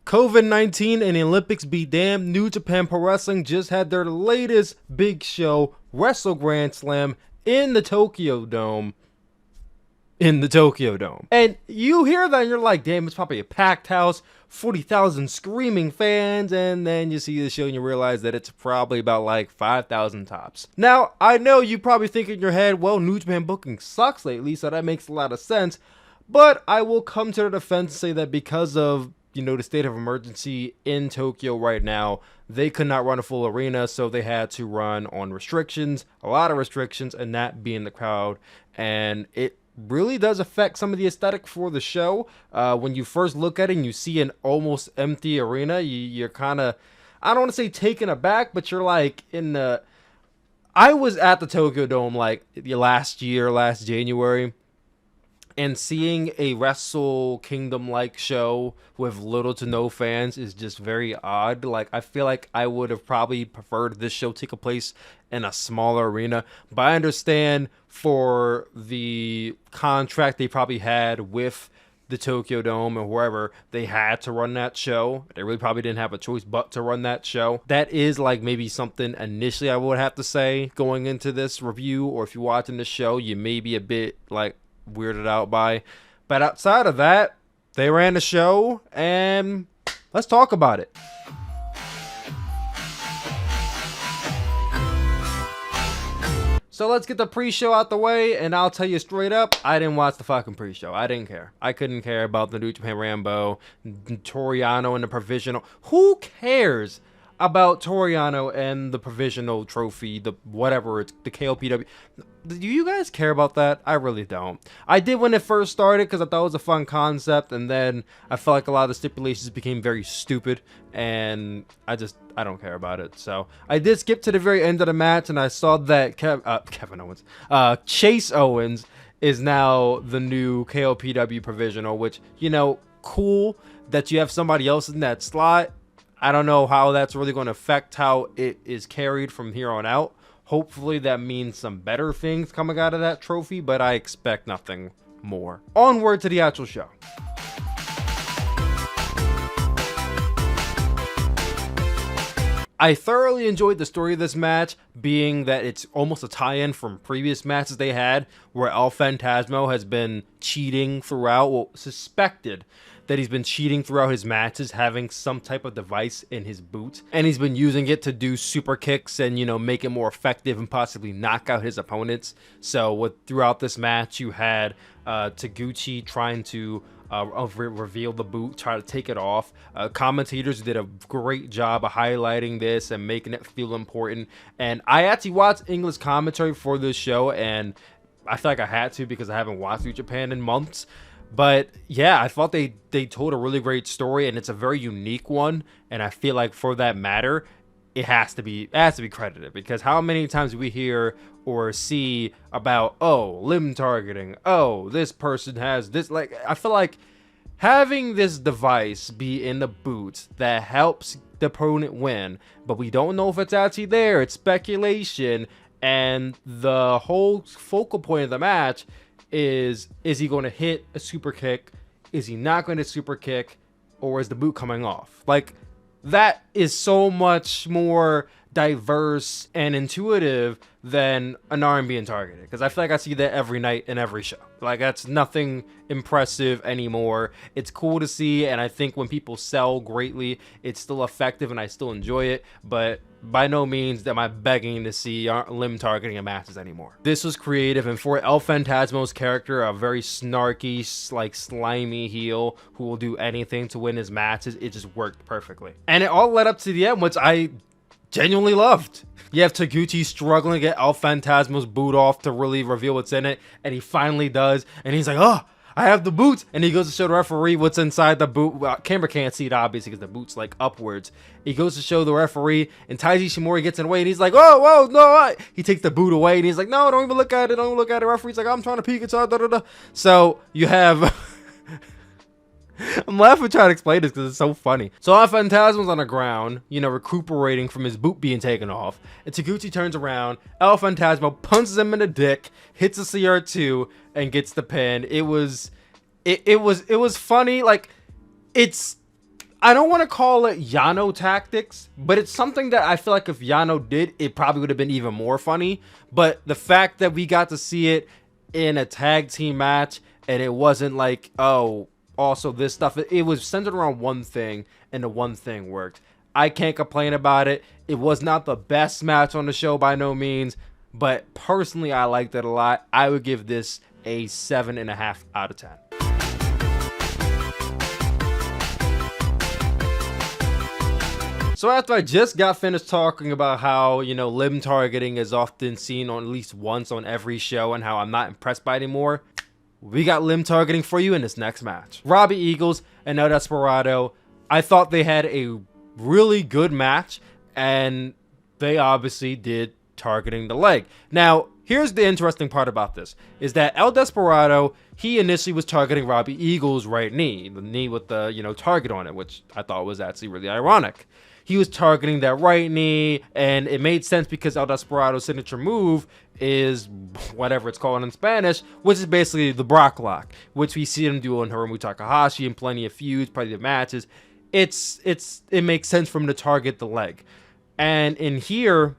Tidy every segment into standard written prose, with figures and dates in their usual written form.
COVID-19 and the Olympics be damned, New Japan Pro Wrestling just had their latest big show, Wrestle Grand Slam, in the Tokyo Dome. And you hear that and you're like, damn, it's probably a packed house, 40,000 screaming fans, and then you see the show and you realize that it's probably about like 5,000 tops. Now, I know you probably think in your head, well, New Japan booking sucks lately, so that makes a lot of sense, but I will come to the defense and say that because of the state of emergency in Tokyo right now, they could not run a full arena, so they had to run on restrictions, a lot of restrictions, and that being the crowd, and it really does affect some of the aesthetic for the show. When you first look at it and you see an almost empty arena, you're kind of, I don't want to say taken aback, but you're like I was at the Tokyo Dome like last January, and seeing a Wrestle Kingdom-like show with little to no fans is just very odd. Like, I feel like I would have probably preferred this show take place in a smaller arena. But I understand for the contract they probably had with the Tokyo Dome or wherever, they had to run that show. They really probably didn't have a choice but to run that show. That is like maybe something initially I would have to say going into this review, or if you're watching the show, you may be a bit like weirded out by. But outside of that, they ran the show, and let's talk about it. So let's get the pre-show out the way, and I'll tell you straight up, I didn't watch the fucking pre-show. I didn't care. I couldn't care about the New Japan Ranbo, Toriano, and the Provisional. Who cares about Toriano and the Provisional trophy, the whatever, it's the KOPW? Do you guys care about that? I really don't. I did when it first started because I thought it was a fun concept, and then I felt like a lot of the stipulations became very stupid, and I don't care about it. So I did skip to the very end of the match, and I saw that Chase Owens is now the new KOPW Provisional, which, cool that you have somebody else in that slot. I don't know how that's really going to affect how it is carried from here on out. Hopefully that means some better things coming out of that trophy, but I expect nothing more. Onward to the actual show. I thoroughly enjoyed the story of this match, being that it's almost a tie-in from previous matches they had, where El Phantasmo has been cheating throughout, well, suspected that he's been cheating throughout his matches, having some type of device in his boot, and he's been using it to do super kicks and, make it more effective and possibly knock out his opponents. So throughout this match, you had Taguchi trying to reveal the boot, try to take it off. Commentators did a great job of highlighting this and making it feel important. And I actually watched English commentary for this show, and I feel like I had to because I haven't watched New Japan in months. But yeah, I thought they told a really great story, and it's a very unique one. And I feel like for that matter, it has to be credited, because how many times we hear or see about, oh, limb targeting, oh, this person has this. Like, I feel like having this device be in the boot that helps the opponent win, but we don't know if it's actually there. It's speculation, and the whole focal point of the match is he going to hit a super kick? Is he not going to super kick? Or is the boot coming off? Like, that is so much more diverse and intuitive than an arm being targeted, because I feel like I see that every night in every show. Like, that's nothing impressive anymore. It's cool to see, and I think when people sell greatly, it's still effective and I still enjoy it, but by no means am I begging to see limb targeting in matches anymore. This was creative, and for El Phantasmo's character, a very snarky, like slimy heel who will do anything to win his matches, it just worked perfectly. And it all led up to the end, which I genuinely loved. You have Taguchi struggling to get El Phantasmo's boot off to really reveal what's in it, and he finally does, and he's like, oh, I have the boot, and he goes to show the referee what's inside the boot. Well, camera can't see it, obviously, because the boot's like upwards. He goes to show the referee, and Taiji Ishimori gets in the way, and he's like, oh, whoa, no, he takes the boot away, and he's like, no, don't even look at it, don't even look at it. The referee's like, I'm trying to peek inside, da da da. So you have I'm laughing trying to explain this because it's so funny. So El Phantasmo's on the ground, recuperating from his boot being taken off. And Taguchi turns around. El Phantasmo punches him in the dick, hits a CR2, and gets the pin. It was funny. Like, it's I don't want to call it Yano tactics, but it's something that I feel like if Yano did, it probably would have been even more funny. But the fact that we got to see it in a tag team match, and it wasn't like, oh, also this stuff, it was centered around one thing, and the one thing worked. I can't complain about it. It was not the best match on the show by no means, but personally I liked it a lot. I would give this a 7.5 out of 10. So after I just got finished talking about how, you know, limb targeting is often seen on at least once on every show and how I'm not impressed by it anymore, we got limb targeting for you in this next match. Robbie Eagles and El Desperado, I thought they had a really good match, and they obviously did targeting the leg. Now, here's the interesting part about this, is that El Desperado, he initially was targeting Robbie Eagles' right knee, the knee with the, you know, target on it, which I thought was actually really ironic. He was targeting that right knee, and it made sense because El Desperado's signature move is whatever it's called in Spanish, which is basically the Brock Lock, which we see him do on Hiromu Takahashi in plenty of feuds, plenty of matches. It makes sense for him to target the leg. And in here,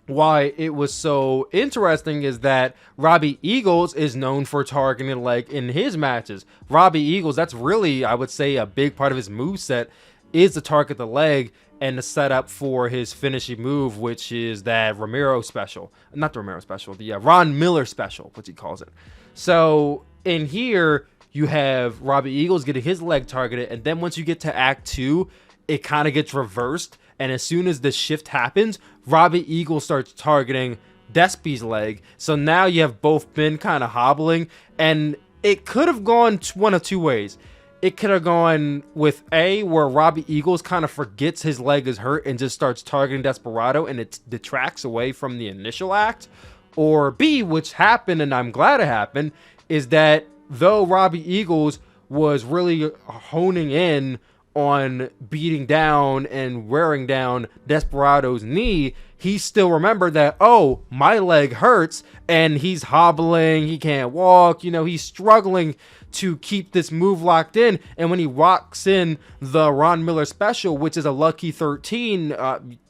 why it was so interesting is that Robbie Eagles is known for targeting the leg in his matches. Robbie Eagles, that's really, I would say, a big part of his moveset is to target the leg and the setup for his finishing move, which is that Romero special. Not the Romero special, the Ron Miller special, what he calls it. So in here, you have Robbie Eagles getting his leg targeted, and then once you get to Act 2, it kind of gets reversed, and as soon as the shift happens, Robbie Eagles starts targeting Despy's leg. So now you have both been kind of hobbling, and it could have gone one of two ways. It could have gone with A, where Robbie Eagles kind of forgets his leg is hurt and just starts targeting Desperado, and it detracts away from the initial act. Or B, which happened, and I'm glad it happened, is that though Robbie Eagles was really honing in on beating down and wearing down Desperado's knee, he still remembered that, oh, my leg hurts, and he's hobbling, he can't walk, you know, he's struggling to keep this move locked in. And when he walks in the Ron Miller special, which is a lucky 13,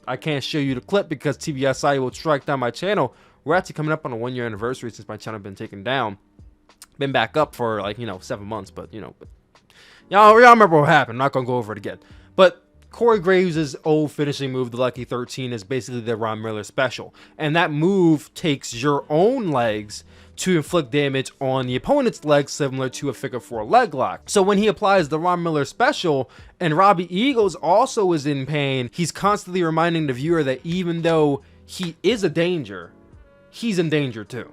I can't show you the clip because TBSI will strike down my channel. We're actually coming up on a 1-year anniversary since my channel has been taken down. Been back up for like, 7 months, but y'all remember what happened. I'm not gonna go over it again. But Corey Graves' old finishing move, the Lucky 13, is basically the Ron Miller special, and that move takes your own legs to inflict damage on the opponent's legs, similar to a figure 4 leg lock. So when he applies the Ron Miller special, and Robbie Eagles also is in pain, he's constantly reminding the viewer that even though he is a danger, he's in danger too.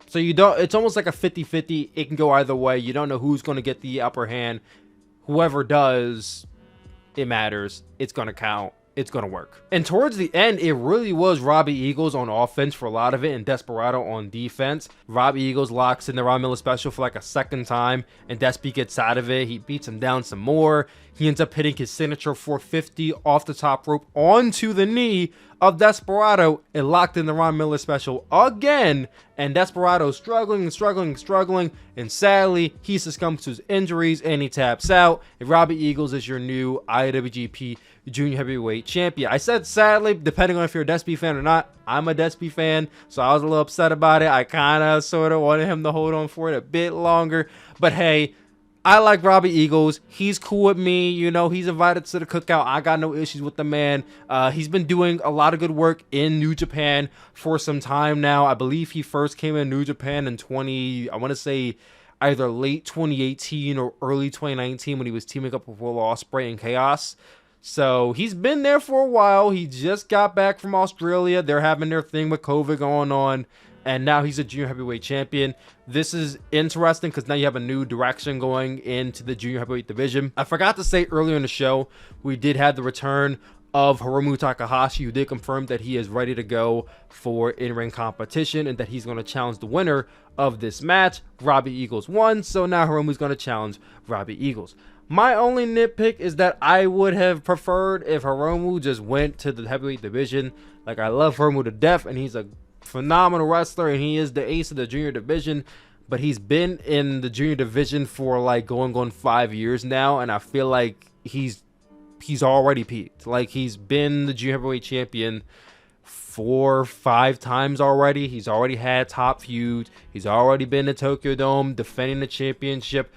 So it's almost like a 50-50. It can go either way. You don't know who's going to get the upper hand. Whoever does, it matters. It's going to count. It's going to work. And towards the end, it really was Robbie Eagles on offense for a lot of it and Desperado on defense. Robbie Eagles locks in the Ron Miller special for like a second time, and Despy gets out of it. He beats him down some more. He ends up hitting his signature 450 off the top rope onto the knee of Desperado and locked in the Ron Miller special again. And Desperado struggling, and sadly, he succumbs to his injuries and he taps out. And Robbie Eagles is your new IWGP Junior Heavyweight Champion. I said sadly, depending on if you're a Despy fan or not. I'm a Despy fan, so I was a little upset about it. I kind of sort of wanted him to hold on for it a bit longer. But hey, I like Robbie Eagles. He's cool with me. He's invited to the cookout. I got no issues with the man. He's been doing a lot of good work in New Japan for some time now. I believe he first came in New Japan in I want to say either late 2018 or early 2019 when he was teaming up with Will Ospreay and Chaos. So he's been there for a while. He just got back from Australia. They're having their thing with COVID going on. And now he's a junior heavyweight champion. This is interesting because now you have a new direction going into the junior heavyweight division. I forgot to say earlier in the show, we did have the return of Hiromu Takahashi, who did confirm that he is ready to go for in-ring competition and that he's going to challenge the winner of this match. Robbie Eagles won, so now Hiromu's going to challenge Robbie Eagles. My only nitpick is that I would have preferred if Hiromu just went to the heavyweight division. Like, I love Hiromu to death, and he's a phenomenal wrestler, and he is the ace of the junior division, but he's been in the junior division for like going on 5 years now, and I feel like he's already peaked. Like, he's been the junior heavyweight champion 4 or 5 times already. He's already had top feuds. He's already been to Tokyo Dome defending the championship,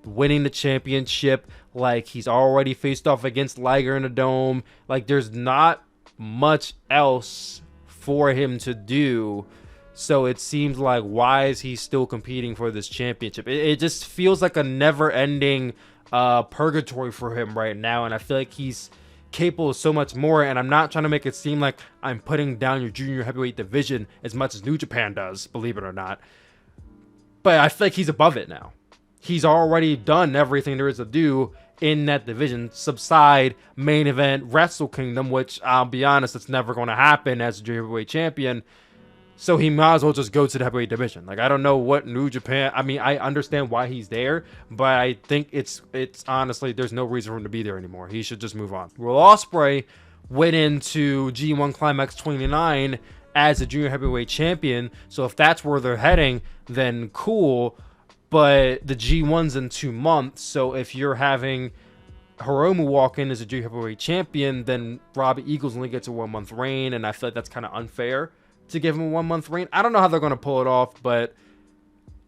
winning the championship. Like, he's already faced off against Liger in the Dome. Like, there's not much else for him to do. So it seems like, why is he still competing for this championship? It just feels like a never-ending purgatory for him right now, and I feel like he's capable of so much more. And I'm not trying to make it seem like I'm putting down your junior heavyweight division as much as New Japan does, believe it or not, but I feel like he's above it now. He's already done everything there is to do in that division. Subside, main event, Wrestle Kingdom, which I'll be honest, it's never going to happen as a junior heavyweight champion. So he might as well just go to the heavyweight division. Like, I don't know what New Japan... I mean, I understand why he's there, but I think it's honestly, there's no reason for him to be there anymore. He should just move on. Will Ospreay went into G1 Climax 29 as a junior heavyweight champion. So if that's where they're heading, then cool. But the G1's in 2 months. So if you're having Hiromu walk in as a junior heavyweight champion, then Robbie Eagles only gets a 1-month reign. And I feel like that's kind of unfair to give him a 1-month reign. I don't know how they're going to pull it off, but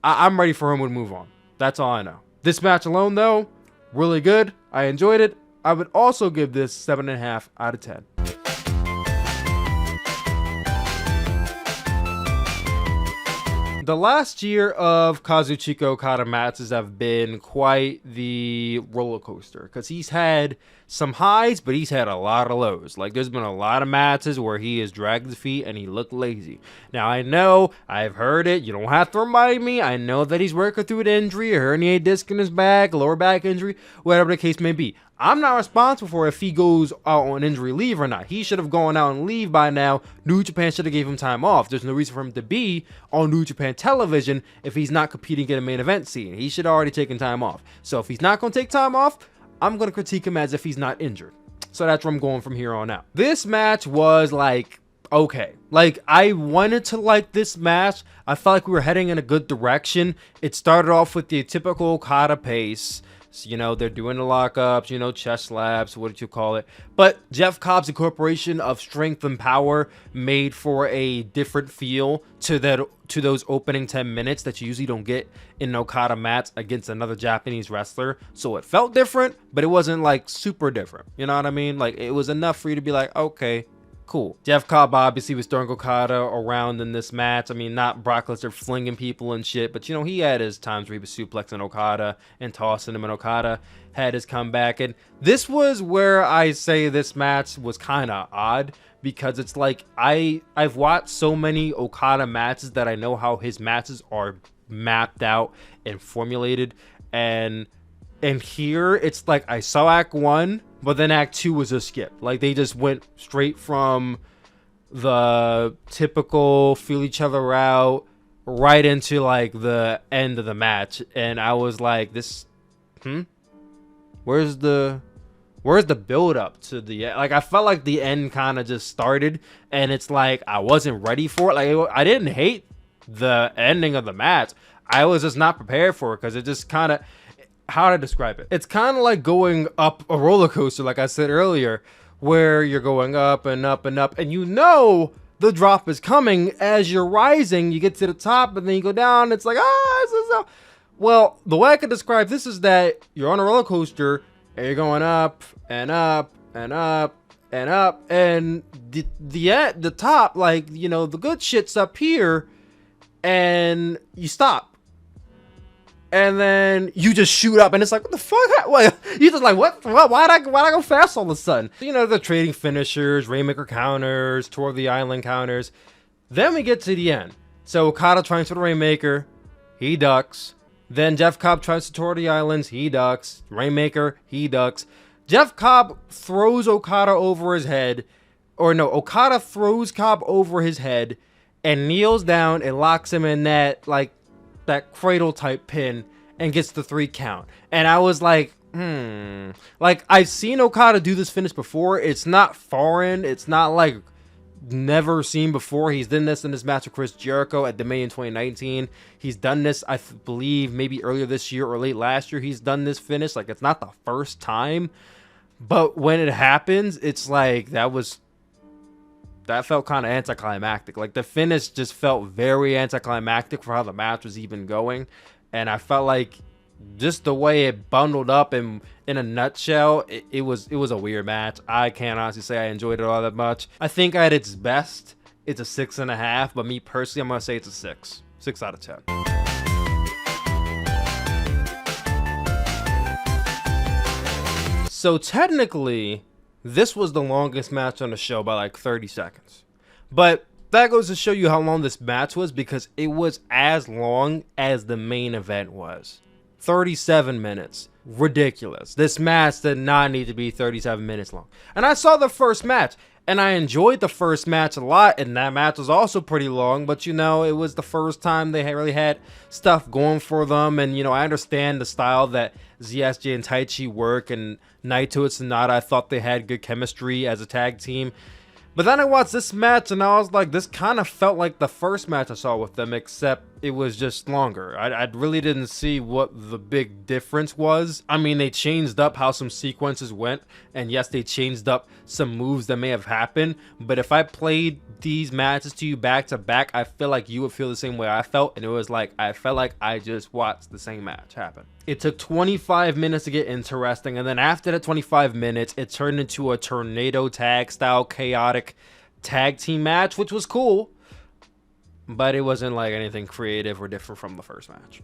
I'm ready for him to move on. That's all I know. This match alone, though, really good. I enjoyed it. I would also give this 7.5 out of 10. The last year of Kazuchika Okada matches have been quite the roller coaster, because he's had some highs, but he's had a lot of lows. Like, there's been a lot of matches where he has dragged his feet and he looked lazy. Now, I know, I've heard it, you don't have to remind me, I know that he's working through an injury, a herniated disc in his back, lower back injury, whatever the case may be. I'm not responsible for if he goes out on injury leave or not. He should have gone out and leave by now. New Japan should have gave him time off. There's no reason for him to be on New Japan television if he's not competing in a main event scene. He should have already taken time off. So if he's not going to take time off, I'm going to critique him as if he's not injured. So that's where I'm going from here on out. This match was like, okay. Like, I wanted to like this match. I felt like we were heading in a good direction. It started off with the typical Okada pace. So, you know, they're doing the lockups, you know, chest slaps, what did you call it? But Jeff Cobb's incorporation of strength and power made for a different feel to those opening 10 minutes that you usually don't get in an Okada match against another Japanese wrestler. So it felt different, but it wasn't like super different. You know what I mean? Like, it was enough for you to be like, okay, cool. Jeff Cobb obviously was throwing Okada around in this match. I mean, not Brock Lesnar flinging people and shit, but, you know, he had his times where he was suplexing Okada and tossing him, and Okada had his comeback. And this was where I say this match was kind of odd, because it's like I've watched so many Okada matches that I know how his matches are mapped out and formulated, and here it's like I saw Act 1, but then Act 2 was a skip. Like, they just went straight from the typical feel each other out right into like the end of the match, and I was like, this where's the build up to the end? Like, I felt like the end kind of just started, and it's like I wasn't ready for it. Like, I didn't hate the ending of the match, I was just not prepared for it, because it just kind of, how to describe it? It's kind of like going up a roller coaster, like I said earlier, where you're going up and up and up, and you know the drop is coming as you're rising. You get to the top, and then you go down. It's like, well, the way I could describe this is that you're on a roller coaster, and you're going up and up and up and up, and the top, like, you know, the good shit's up here, and you stop. And then you just shoot up, and it's like, what the fuck? Well, you just like, what? Why'd I go fast all of a sudden? You know, the trading finishers, Rainmaker counters, Tour of the Island counters. Then we get to the end. So Okada tries for the Rainmaker, he ducks. Then Jeff Cobb tries to Tour of the Islands, he ducks. Rainmaker, he ducks. Jeff Cobb throws Okada over his head, or no, Okada throws Cobb over his head and kneels down and locks him in that, like, that cradle type pin, and gets the 3 count. And I was like, like, I've seen Okada do this finish before. It's not foreign. It's not like never seen before. He's done this in this match with Chris Jericho at the May in 2019. He's done this, I believe, maybe earlier this year or late last year. He's done this finish. Like, it's not the first time, but when it happens, it's like that felt kind of anticlimactic. Like, the finish just felt very anticlimactic for how the match was even going, and I felt like just the way it bundled up and in a nutshell, it was a weird match. I can't honestly say I enjoyed it all that much. I think at its best, it's a 6.5, but me personally, I'm gonna say it's a 6 out of 10. So technically, this was the longest match on the show by like 30 seconds. But that goes to show you how long this match was, because it was as long as the main event was. 37 minutes. Ridiculous. This match did not need to be 37 minutes long. And I saw the first match, and I enjoyed the first match a lot, and that match was also pretty long, but you know, it was the first time they really had stuff going for them, and you know, I understand the style that ZSJ and Taichi work, and Naito and SHNADA, I thought they had good chemistry as a tag team. But then I watched this match and I was like, this kind of felt like the first match I saw with them, except it was just longer. I really didn't see what the big difference was. I mean, they changed up how some sequences went, and yes, they changed up some moves that may have happened, but if I played these matches to you back to back, I feel like you would feel the same way I felt, and it was like, I felt like I just watched the same match happen. It took 25 minutes to get interesting, and then after the 25 minutes, it turned into a tornado tag style chaotic tag team match, which was cool, but it wasn't like anything creative or different from the first match.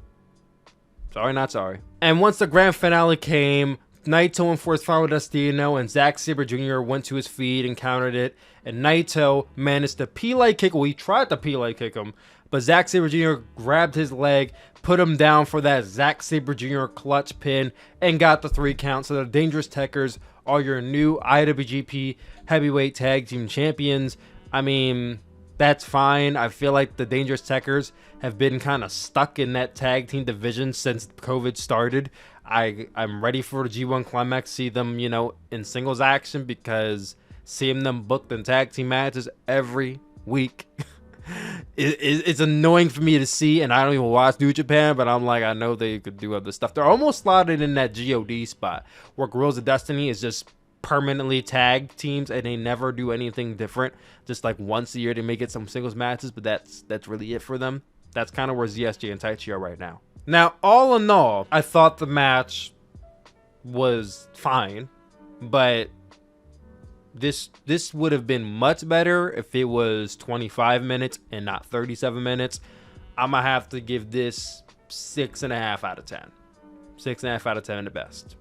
Sorry, not sorry. And once the grand finale came, Naito enforced Final Destino, and Zack Sabre Jr. went to his feet and countered it, and Naito managed to Pele kick. Well, he tried to Pele kick him, but Zack Sabre Jr. grabbed his leg, put him down for that Zack Sabre Jr. clutch pin, and got the 3 count. So the Dangerous Tekkers are your new IWGP Heavyweight Tag Team Champions. I mean, that's fine. I feel like the Dangerous Tekkers have been kind of stuck in that tag team division since COVID started. I'm ready for the G1 Climax, see them, you know, in singles action, because seeing them booked in tag team matches every week it's annoying for me to see, and I don't even watch New Japan, but I'm like, I know they could do other stuff. They're almost slotted in that GOD spot where Guerrillas of Destiny is just permanently tag teams and they never do anything different. Just like once a year they may get some singles matches, but that's really it for them. That's kind of where ZSJ and Taichi are right now. Now, all in all, I thought the match was fine, but this would have been much better if it was 25 minutes and not 37 minutes. I'm gonna have to give this 6.5 out of 10. 6.5 out of 10 at best.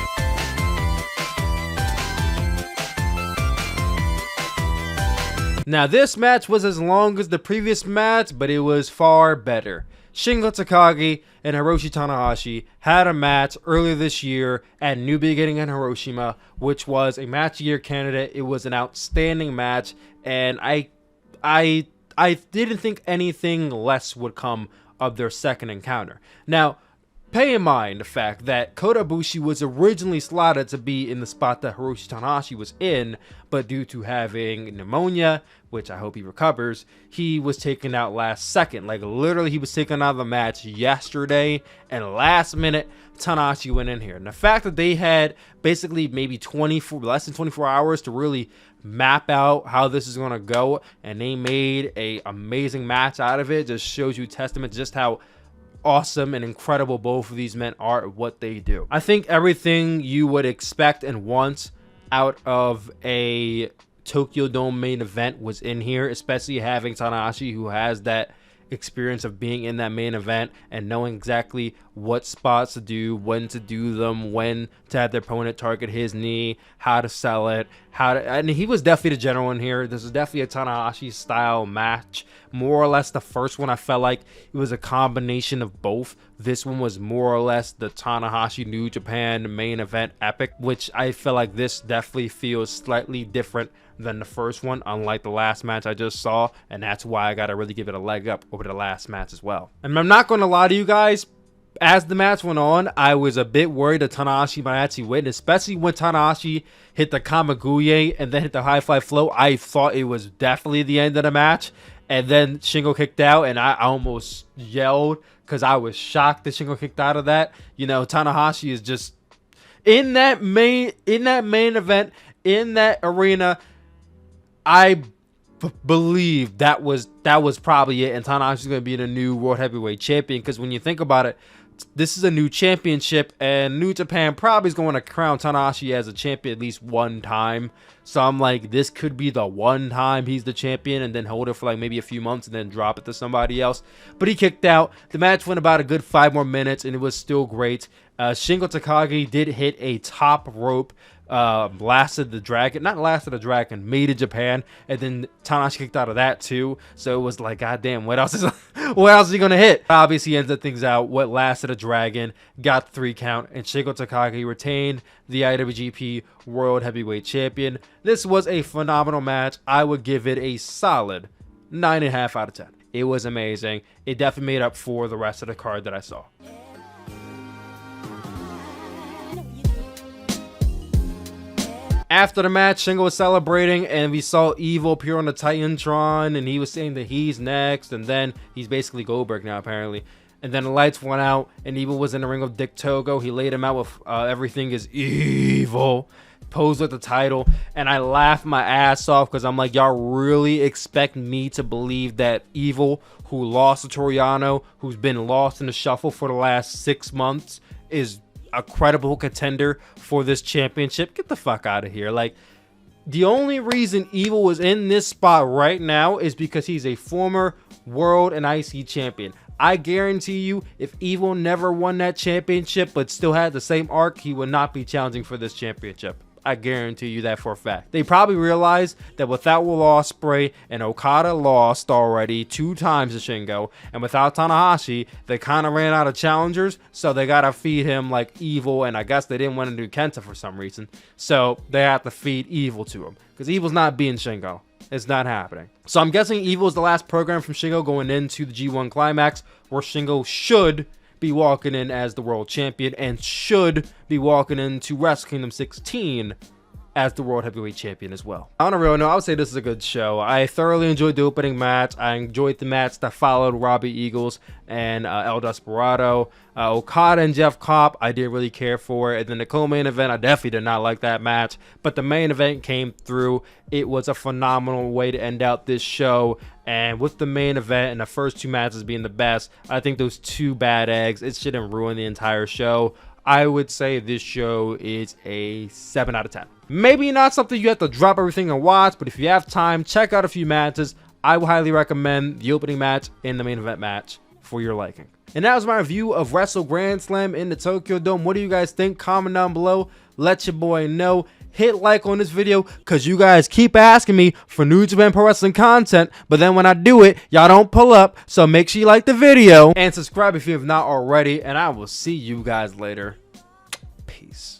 Now, this match was as long as the previous match, but it was far better. Shingo Takagi and Hiroshi Tanahashi had a match earlier this year at New Beginning in Hiroshima, which was a match of the year candidate. It was an outstanding match, and I didn't think anything less would come of their second encounter. Now, pay in mind the fact that Kota Ibushi was originally slotted to be in the spot that Hiroshi Tanahashi was in, but due to having pneumonia, which I hope he recovers, he was taken out last second. Like, literally, he was taken out of the match yesterday, and last minute, Tanahashi went in here. And the fact that they had basically maybe less than 24 hours to really map out how this is going to go, and they made a amazing match out of it, just shows you testament to just how awesome and incredible both of these men are at what they do. I think everything you would expect and want out of a Tokyo Dome main event was in here, especially having Tanahashi, who has that experience of being in that main event and knowing exactly what spots to do, when to do them, when to have their opponent target his knee, how to sell it, and he was definitely the general in here. This is definitely a Tanahashi style match. More or less the first one, I felt like it was a combination of both. This one was more or less the Tanahashi New Japan main event epic, which I feel like this definitely feels slightly different than the first one, unlike the last match I just saw, and that's why I gotta really give it a leg up over the last match as well. And I'm not gonna lie to you guys, As the match went on, I was a bit worried that Tanahashi might actually win, especially when Tanahashi hit the Kamaguye and then hit the high fly flow. I thought it was definitely the end of the match. And then Shingo kicked out, and I almost yelled because I was shocked that Shingo kicked out of that. You know, Tanahashi is just in that main event, in that arena. I believe that was probably it, and Tanahashi's going to be the new World Heavyweight Champion, because when you think about it, this is a new championship, and New Japan probably is going to crown Tanahashi as a champion at least one time. So I'm like, this could be the one time he's the champion, and then hold it for like maybe a few months and then drop it to somebody else. But he kicked out. The match went about a good 5 more minutes, and it was still great. Shingo Takagi did hit a top rope, lasted the dragon, made in Japan, and then Tanahashi kicked out of that too. So it was like, goddamn, what else is he gonna hit? Obviously, he ends up things out. What lasted a dragon got the 3 count, and Shingo Takagi retained the IWGP World Heavyweight Champion. This was a phenomenal match. I would give it a solid 9.5 out of 10. It was amazing. It definitely made up for the rest of the card that I saw. After the match, Shingo was celebrating, and we saw Evil appear on the Titantron, and he was saying that he's next, and then he's basically Goldberg now, apparently. And then the lights went out, and Evil was in the ring with Dick Togo. He laid him out with everything is evil, posed with the title, and I laughed my ass off because I'm like, y'all really expect me to believe that Evil, who lost to Toriano, who's been lost in the shuffle for the last 6 months, is a credible contender for this championship? Get the fuck out of here. Like, the only reason Evil was in this spot right now is because he's a former world and IC champion. I guarantee you, if Evil never won that championship but still had the same arc, he would not be challenging for this championship. I guarantee you that for a fact. They probably realized that without Will Ospreay, and Okada lost already 2 times to Shingo, and without Tanahashi, they kind of ran out of challengers, so they gotta feed him like Evil, and I guess they didn't want to do Kenta for some reason, so they have to feed Evil to him, because Evil's not being Shingo. It's not happening. So I'm guessing Evil is the last program from Shingo going into the G1 Climax, where Shingo should be walking in as the world champion and should be walking into Wrestle Kingdom 16 as the world heavyweight champion as well. On a real note, I would say this is a good show. I thoroughly enjoyed the opening match. I enjoyed the match that followed Robbie Eagles and El Desperado. Okada and Jeff Cobb, I didn't really care for it. And then the co-main event, I definitely did not like that match. But the main event came through. It was a phenomenal way to end out this show. And with the main event and the first 2 matches being the best, I think those 2 bad eggs, it shouldn't ruin the entire show. I would say this show is a 7 out of 10. Maybe not something you have to drop everything and watch, but if you have time, check out a few matches. I would highly recommend the opening match and the main event match for your liking. And that was my review of Wrestle Grand Slam in the Tokyo Dome. What do you guys think? Comment down below. Let your boy know. Hit like on this video because you guys keep asking me for New Japan Pro Wrestling content, but then when I do it, y'all don't pull up. So make sure you like the video and subscribe if you have not already, and I will see you guys later. Peace.